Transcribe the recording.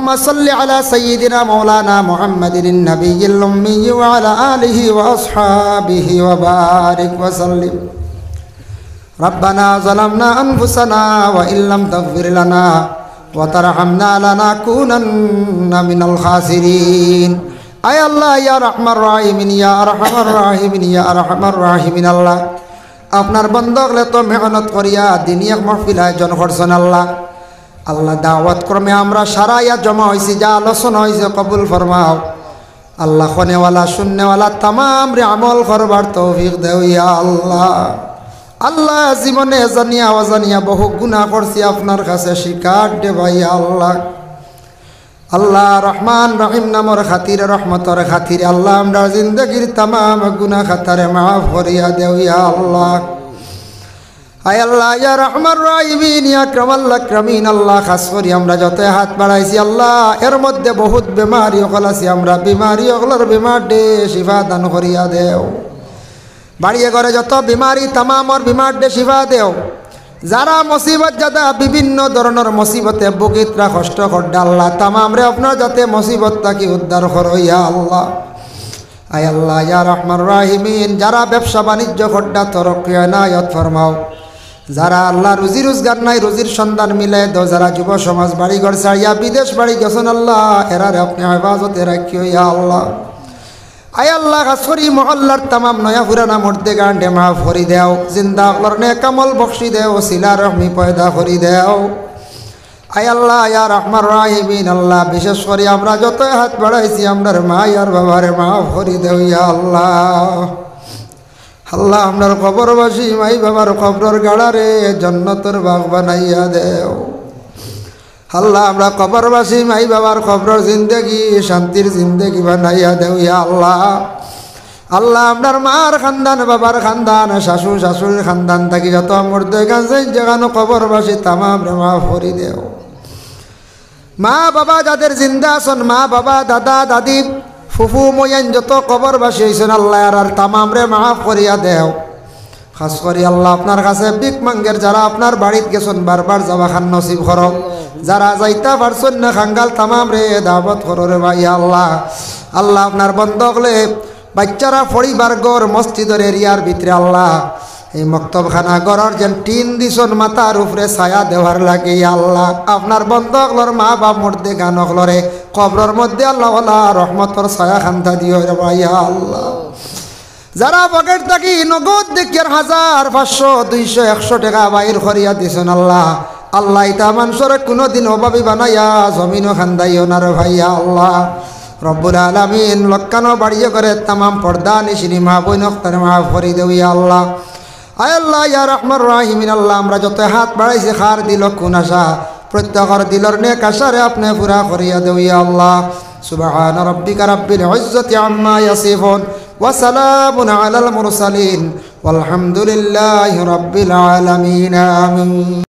আল্লাহুম্মা সাল্লি আলা সাইয়্যিদিনা মাওলানা মুহাম্মাদিন নাবিয়্যিল উম্মি ওয়া আলা আলিহি ওয়া আসহাবিহি ওয়া বারিক ওয়া সাল্লিম। রব্বানা যালামনা আনফুসানা ওয়া ইল্লাম তাগফির লানা ওয়া তারহামনা লানাকুনান্না মিনাল খাসিরিন। আয় আল্লাহ ইয়া রাহমার রাহিমিন ইয়া আরহামার রাহিমিন ইয়া আরহামার রাহিমিন। আল্লাহ আপনার বন্দগলে তো মেহনত করিয়া দিনিয়া মাহফিল আয়োজন করছেন আল্লাহ। আল্লাহ দাওয়াত ক্রমে আমরা সারা ইয়া জমা হয়েছি, যা আলোচনা হয়েছে কবুল ফরমাও আল্লাহ। খনেওয়ালা শূন্যওয়ালা তামাম রে আমল করবার তৌফিক দেও ইয়া আল্লাহ। আল্লাহ জীবনে জানিয়া অজানিয়া বহু গুনাহ করছি, আপনার কাছে শিকার দে ভাই আল্লাহ। আল্লাহ রহমান রহিম নামর খাতিরে রহমতর খাতিরে আল্লাহ আমরা জিন্দগির তামাম গুনাহ খাতারে মাফ করিয়া দেও ইয়া আল্লাহ। আয় আল্লাহ ইয়া রহমান রহিমিন ইয়া আকরামাল আকরামিন। আল্লাহ খাস করি আমরা যত হাত বাড়াইছি আল্লাহ, এর মধ্যে বহুত বেমারি অকল আছে, আমরা বিমারি অকলের বিমার দে শিফা দান করিয়া দেও। বাড়িয়ে ঘরে যত বিমারি তামামর বিমার দে শিফা দেও। যারা মুসিবত যাদা বিভিন্ন ধরনের মুসিবতে বুকিতরা কষ্ট করডা আল্লাহ তামাম রে আপনার যাতে মুসিবত তাকে উদ্ধার করো ইয়া আল্লাহ। আয় আল্লাহ ইয়া রহমান রাহিমিন, যারা ব্যবসা বাণিজ্য করডা তরক্কি ইনায়াত ফরমাও। যারা আল্লাহ রুজি রোজগার নাই রুজির সন্ধান মিলে দো, যারা যুব সমাজ বাড়ি ঘর ছাড়িয়া বিদেশ বাড়ি গেছেন আল্লাহ এরারে আপনি হেফাজতে রাখিও ইয়া আল্লাহ। আয় আল্লাহ খাসরি মহল্লার তামাম নয়া পুরানা মর্দে গান্ডে মাফ করি দেও, জিন্দা আকলর নে কামল বখশি দেও, সিলা রহমি পয়দা করি দেও। আয় আল্লাহ ইয়া রহমান রাহিমিন আল্লাহ বিশেষ করে আমরা যত হাত বাড়াইছি আমরার মা আর বাবারে মাফ করি দেও ইয়া আল্লাহ। আল্লাহ আপনার কবরবাসী মাই বাবার কবরের গাড়ারে জান্নাতের বাগ বানাইয়া দেও। আল্লাহ আমরা কবরবাসী মাই বাবার কবরের জিন্দগি শান্তির জিন্দগি বানাইয়া দেও ইয়া আল্লাহ। আল্লাহ আপনার মার খানদান বাবার খানদান শাশুড় শাশুড়ির খানদান থাকি যত মর্দে গাছে যেখানে কবরবাসী তামাম রে মাফ করি দেও। মা বাবা যাদের জিন্দা আছেন, মা বাবা দাদা দাদি ফুফু ময়ান যত কবরবাসী হয়েছেন আল্লাহ আর তামাম রে মাফ করিয়া দেও। খাস করি আল্লাহ আপনার কাছে বিক মাঙ্গের যারা আপনার বাড়িতে গেছেন বারবার যাওয়া খান নসিব করো, যারা যাইতা পারছেন না খাঙ্গাল তামাম রে দাওয়াত করো রে ভাই আল্লাহ। আল্লাহ আপনার বন্ধকলে বাচ্চারা পরিবার গড় মসজিদের এরিয়ার ভিতরে আল্লাহ এই মক্তবখানা গড়ার যেন টিন দিছন মাথার উপরে ছায়া দেওয়ার লাগে আল্লাহ। আপনার বন্ধকলর মা বাপ মর্দে গানকলরে কবরের মধ্যে আল্লাহ রহমতর ছায়া খান্তা দিও রে ভাই আল্লাহ। যারা পকেট থাকি নগদ দেখিয়ার 1000 500 200 100 টাকা বাইর করিয়া দিছেন আল্লাহ, আল্লাহ ইতা মানুষের কোনোদিন অভাবী বানাইয়া জমিনও খান্দাইও না রে ভাইয়া আল্লাহ। রব্বুল আলামিন লক্কানো বাড়িয়ে করে তামাম পর্দা নিশিনি মা বইনক তার মাফ করি দেও ইয়া আল্লাহ। আয় আল্লাহ ইয়া রহমান রাহিমিন আল্লাহ আমরা যত হাত বাড়াইছি খার দিল কোন আশা প্রত্যেকর দিলর নেক আশারে আপনি পুরা করিয়া দেও ইয়া আল্লাহ। সুবহান রাব্বিকা রাব্বিল ইজ্জাতি আম্মা ইয়াসিফুন ওয়া সালামুন আলাল মুরসালিন ওয়ালহামদুলিল্লাহি রাব্বিল আলামিন। আমিন।